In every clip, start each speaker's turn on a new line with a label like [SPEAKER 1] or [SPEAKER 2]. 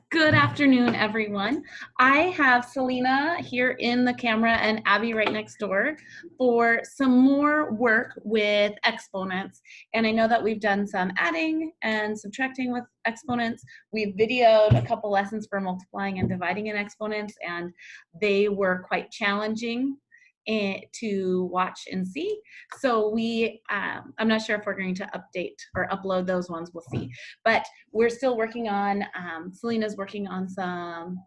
[SPEAKER 1] Good afternoon, everyone. I have Selena here in the camera and Abby right next door for some more work with exponents. And I know that we've done some adding and subtracting with exponents. We've videoed a couple lessons for multiplying and dividing in exponents, and they were quite challenging to watch and see. So I'm not sure if we're going to update or upload those ones, we'll see. But we're still working on, Selena's working on some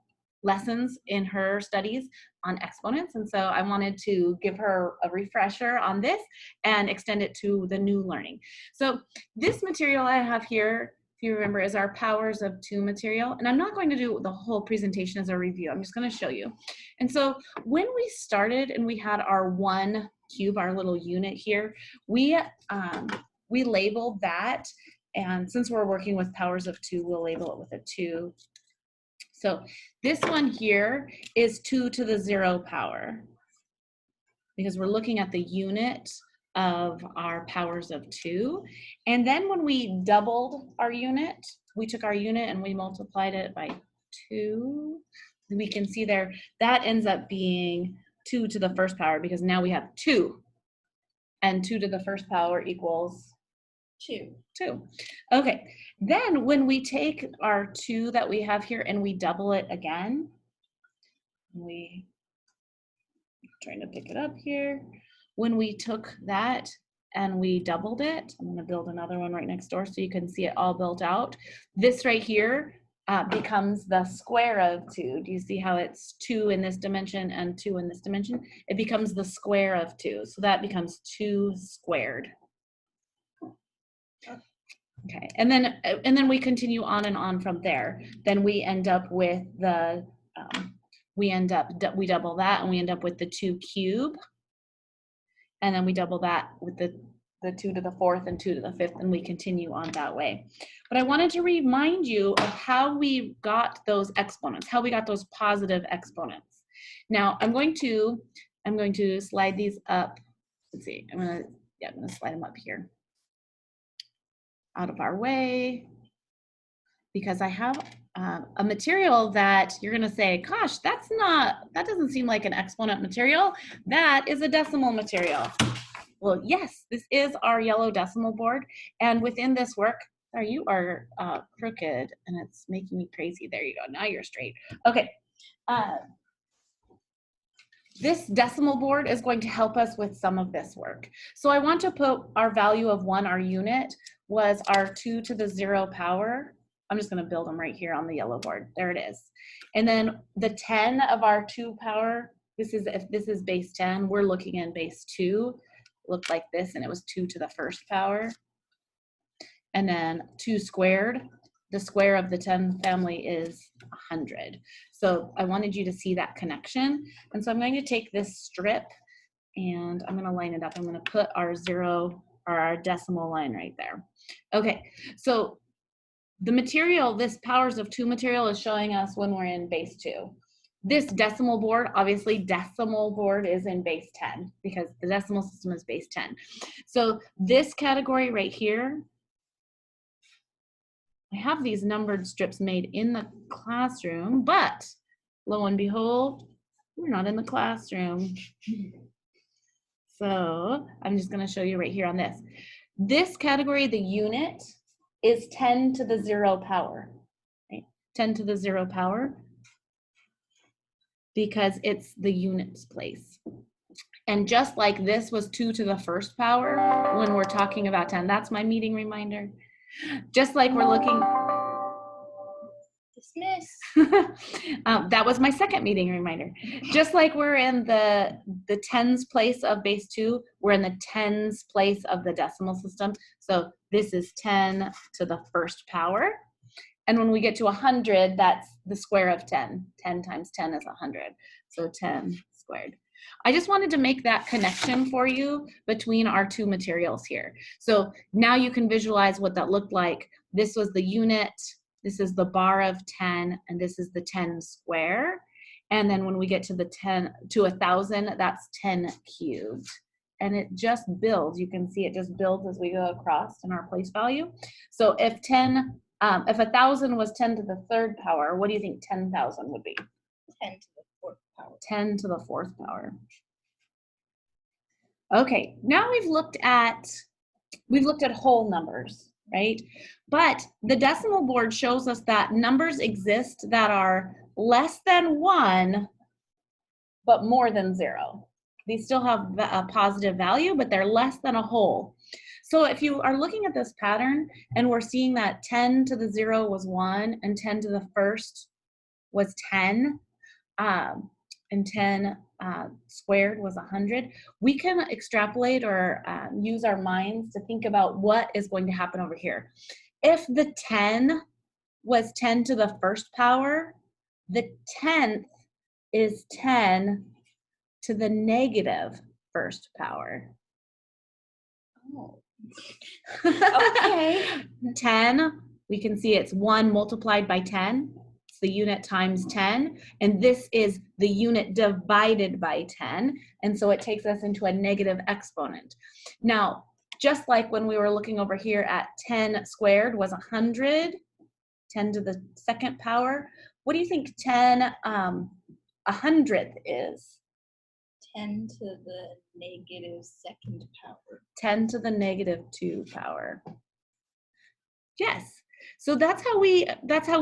[SPEAKER 1] lessons in her studies on exponents. And so I wanted to give her a refresher on this and extend it to the new learning. So this material I have here, if you remember, is our powers of 2 material. And I'm not going to do the whole presentation as a review. I'm just going to show you. And so when we started and we had our 1 cube, our little unit here, we labeled that. And since we're working with powers of 2, we'll label it with a 2. So this one here is 2 to the 0 power, because we're looking at the unit of our powers of 2. And then when we doubled our unit, we took our unit and we multiplied it by 2. We can see there, that ends up being 2 to the first power, because now we have 2. And 2 to the first power equals 2. Okay, then when we take our 2 that we have here and we double it again, trying to pick it up here. When we took that and we doubled it, I'm gonna build another one right next door so you can see it all built out. This right here becomes the square of 2. Do you see how it's 2 in this dimension and 2 in this dimension? It becomes the square of 2, so that becomes 2 squared. Okay, and then we continue on and on from there. Then we end up with the, we double that and we end up with the 2 cube. And then we double that with the 2 to the 4th and 2 to the 5th, and we continue on that way. But I wanted to remind you of how we got those exponents, how we got those positive exponents. Now I'm going to slide these up. Let's see, I'm gonna slide them up here, out of our way, because I have a material that you're gonna say, gosh, that doesn't seem like an exponent material. That is a decimal material. Well, yes, this is our yellow decimal board. And within this work, you are crooked and it's making me crazy. There you go, now you're straight. Okay. This decimal board is going to help us with some of this work. So I want to put our value of 1, our unit, was our 2 to the 0 power. I'm just going to build them right here on the yellow board. There it is. And then the 10 of our 2 power, if this is base 10, we're looking in base 2. It looked like this, and it was 2 to the 1st power. And then 2 squared, the square of the 10 family is 100. So I wanted you to see that connection. And so I'm going to take this strip and I'm going to line it up. I'm going to put our 0 or our decimal line right there. Okay, so the material, this powers of 2 material, is showing us when we're in base 2. This decimal board, obviously decimal board is in base 10 because the decimal system is base 10. So this category right here, I have these numbered strips made in the classroom, but lo and behold, we're not in the classroom. So I'm just going to show you right here on this. This category, the unit, is 10 to the 0 power, right? 10 to the 0 power, because it's the units place. And just like this was 2 to the 1st power when we're talking about 10, that's my meeting reminder. Just like we're looking, dismiss. That was my second meeting reminder. Just like we're in the tens place of base 2, we're in the tens place of the decimal system. So this is 10 to the 1st power. And when we get to 100, that's the square of 10. 10 times 10 is 100. So 10 squared. I just wanted to make that connection for you between our 2 materials here. So now you can visualize what that looked like. This was the unit, this is the bar of 10, and this is the 10 square. And then when we get to the 10 to 1,000, that's 10 cubed. And it just builds. You can see it just builds as we go across in our place value. So if 10 If 1,000 was 10 to the third power, what do you think 10,000 would be?
[SPEAKER 2] 10 to the fourth power.
[SPEAKER 1] 10 to the fourth power. Okay, now we've looked at whole numbers, right? But the decimal board shows us that numbers exist that are less than 1, but more than 0. These still have a positive value, but they're less than a whole. So if you are looking at this pattern and we're seeing that 10 to the 0 was 1 and 10 to the first was 10, and 10 squared was 100, we can extrapolate or use our minds to think about what is going to happen over here. If the 10 was 10 to the first power, the 10th is 10 to the negative first power.
[SPEAKER 2] Oh. Okay.
[SPEAKER 1] 10, we can see it's 1 multiplied by 10. It's the unit times 10. And this is the unit divided by 10. And so it takes us into a negative exponent. Now, just like when we were looking over here at 10 squared was 100, 10 to the second power. What do you think 10 100th is?
[SPEAKER 2] 10 to the negative second power.
[SPEAKER 1] 10 to the negative 2 power. Yes. So that's how we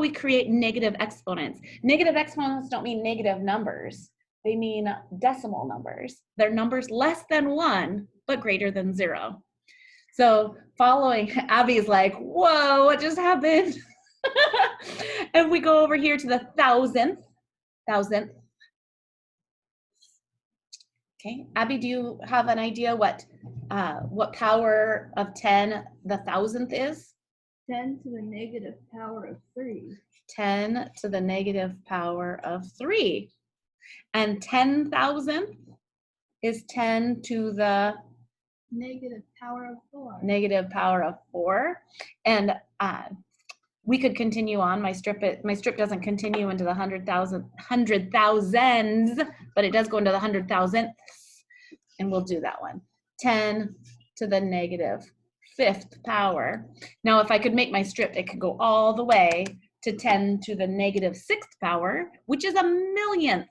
[SPEAKER 1] create negative exponents. Negative exponents don't mean negative numbers. They mean decimal numbers. They're numbers less than 1, but greater than 0. So following, Abby's like, whoa, what just happened? And we go over here to the thousandth. Okay, Abby, do you have an idea what power of 10 the thousandth is?
[SPEAKER 2] 10 to the negative power of 3.
[SPEAKER 1] 10 to the negative power of 3. And 10,000th is 10 to the
[SPEAKER 2] negative power of 4.
[SPEAKER 1] Negative power of 4. And we could continue on. My strip doesn't continue into the 100,000s, but it does go into the 100,000ths, and we'll do that one. 10 to the negative 5th power. Now, if I could make my strip, it could go all the way to 10 to the negative 6th power, which is a millionth.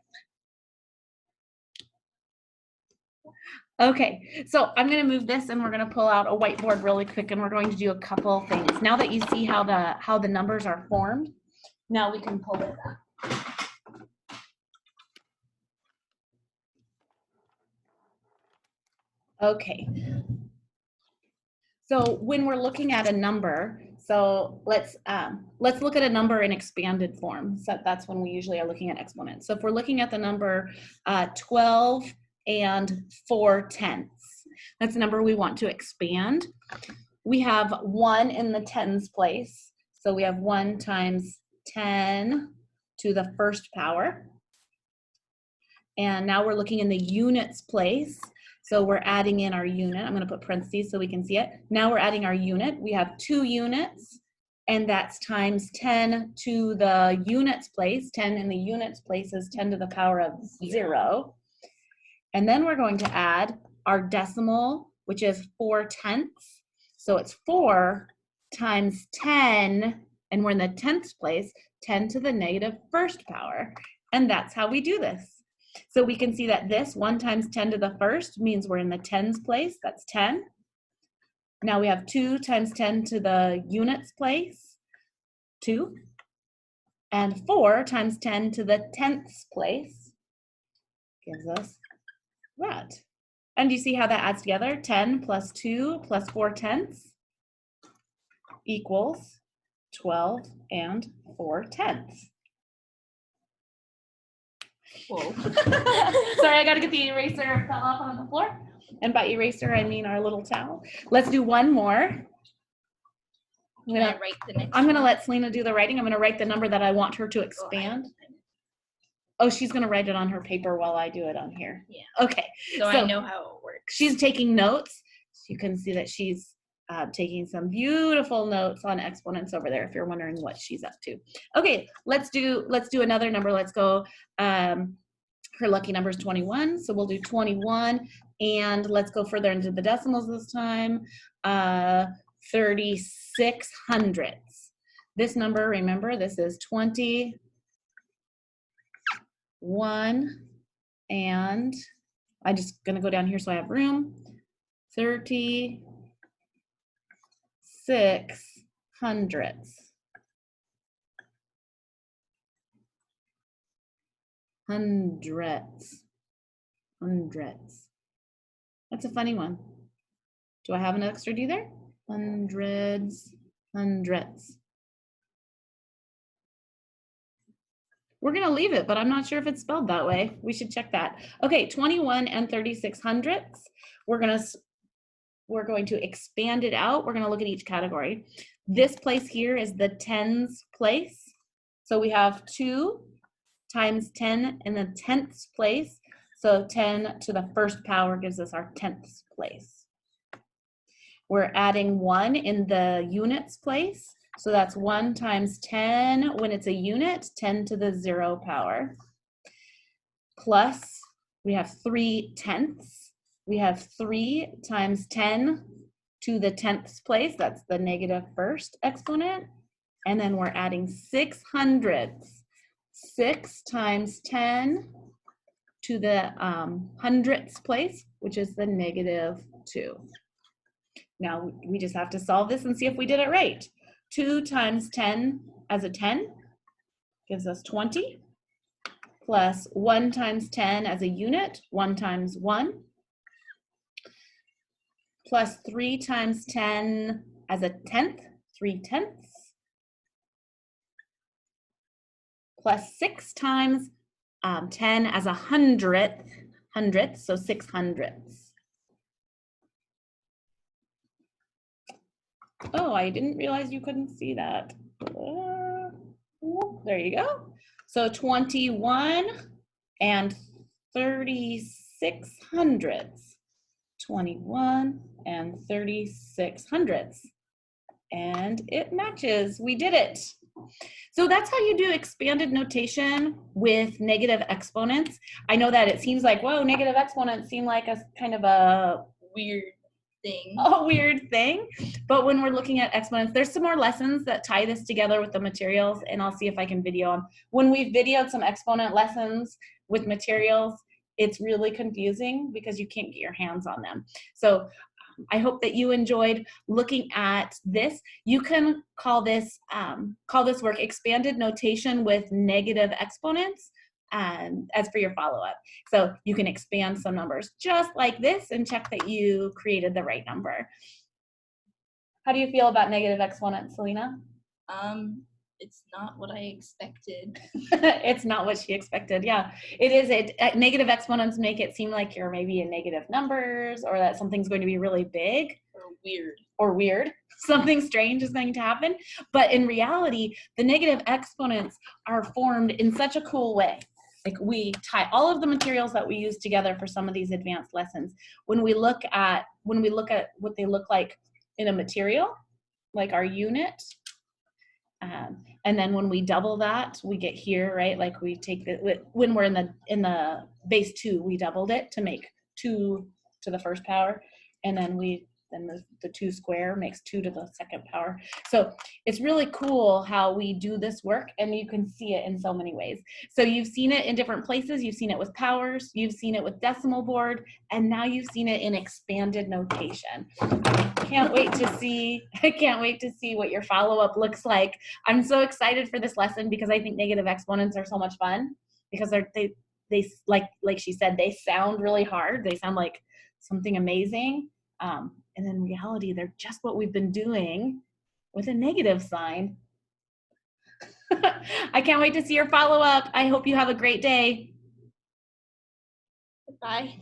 [SPEAKER 1] Okay, so I'm going to move this and we're going to pull out a whiteboard really quick and we're going to do a couple things. Now that you see how the numbers are formed, now we can pull it up. Okay. So when we're looking at a number, so let's look at a number in expanded form. So that's when we usually are looking at exponents. So if we're looking at the number 12 and 4/10, that's a number we want to expand. We have 1 in the tens place. So we have 1 times 10 to the first power. And now we're looking in the units place. So we're adding in our unit. I'm going to put parentheses so we can see it. Now we're adding our unit. We have 2 units, and that's times 10 to the units place. 10 in the units place is 10 to the power of 0. And then we're going to add our decimal, which is 4/10. So it's 4 times 10, and we're in the 10th place, 10 to the negative first power. And that's how we do this. So we can see that this 1 times 10 to the first means we're in the tens place, that's 10. Now we have 2 times 10 to the units place, 2. And 4 times 10 to the tenths place gives us that. And do you see how that adds together? 10 plus 2 plus 4/10 equals 12 and 4/10.
[SPEAKER 2] Whoa.
[SPEAKER 1] Sorry, I gotta get the eraser fell off on the floor. And by eraser, I mean our little towel. Let's do one more. I'm gonna let Selena do the writing. I'm gonna write the number that I want her to expand. Oh, she's gonna write it on her paper while I do it on here.
[SPEAKER 2] Yeah.
[SPEAKER 1] Okay.
[SPEAKER 2] So I know how it works.
[SPEAKER 1] She's taking notes. You can see that she's taking some beautiful notes on exponents over there if you're wondering what she's up to. Okay, let's do another number. Let's go, her lucky number is 21, so we'll do 21, and let's go further into the decimals this time, 36 hundredths. This number, remember, this is 21, and I'm just gonna go down here so I have room. 36 hundredths. Hundredths. That's a funny one. Do I have an extra D there? Hundredths. We're gonna leave it, but I'm not sure if it's spelled that way. We should check that. Okay, 21 and 36 hundredths. We're going to expand it out. We're gonna look at each category. This place here is the tens place. So we have 2 times 10 in the tenths place. So 10 to the first power gives us our tenths place. We're adding 1 in the units place. So that's 1 times 10 when it's a unit, 10 to the 0 power. Plus, we have 3 tenths. We have 3 times 10 to the tenths place. That's the negative first exponent. And then we're adding 6 hundredths. 6 times 10 to the hundredths place, which is the negative 2. Now we just have to solve this and see if we did it right. 2 times 10 as a 10 gives us 20, plus 1 times 10 as a unit, 1 times 1, plus 3 times 10 as a tenth, 3 tenths, plus 6 times 10 as a hundredth, so 6 hundredths. Oh, I didn't realize you couldn't see that. There you go. So 21 and 36 hundredths. 21 and 36 hundredths. And it matches. We did it. So that's how you do expanded notation with negative exponents. I know that it seems like, whoa, negative exponents seem like a kind of a weird thing. But when we're looking at exponents, there's some more lessons that tie this together with the materials, and I'll see if I can video them. When we've videoed some exponent lessons with materials, it's really confusing because you can't get your hands on them. So I hope that you enjoyed looking at this. You can call this work expanded notation with negative exponents as for your follow-up. So you can expand some numbers just like this and check that you created the right number. How do you feel about negative exponents, Selena?
[SPEAKER 2] It's not what I expected.
[SPEAKER 1] It's not what she expected. Yeah, it is. Negative exponents make it seem like you're maybe in negative numbers, or that something's going to be really big or weird. Something strange is going to happen. But in reality, the negative exponents are formed in such a cool way. Like, we tie all of the materials that we use together for some of these advanced lessons. When we look at what they look like in a material, like our unit. And then when we double that, we get here, right? Like, we take when we're in the base 2, we doubled it to make 2 to the first power, and then the 2 square makes 2 to the second power. So it's really cool how we do this work, and you can see it in so many ways. So you've seen it in different places. You've seen it with powers, you've seen it with decimal board, and now you've seen it in expanded notation. I can't wait to see what your follow-up looks like. I'm so excited for this lesson because I think negative exponents are so much fun, because they like she said, they sound really hard. They sound like something amazing. And in reality, they're just what we've been doing with a negative sign. I can't wait to see your follow-up. I hope you have a great day.
[SPEAKER 2] Bye.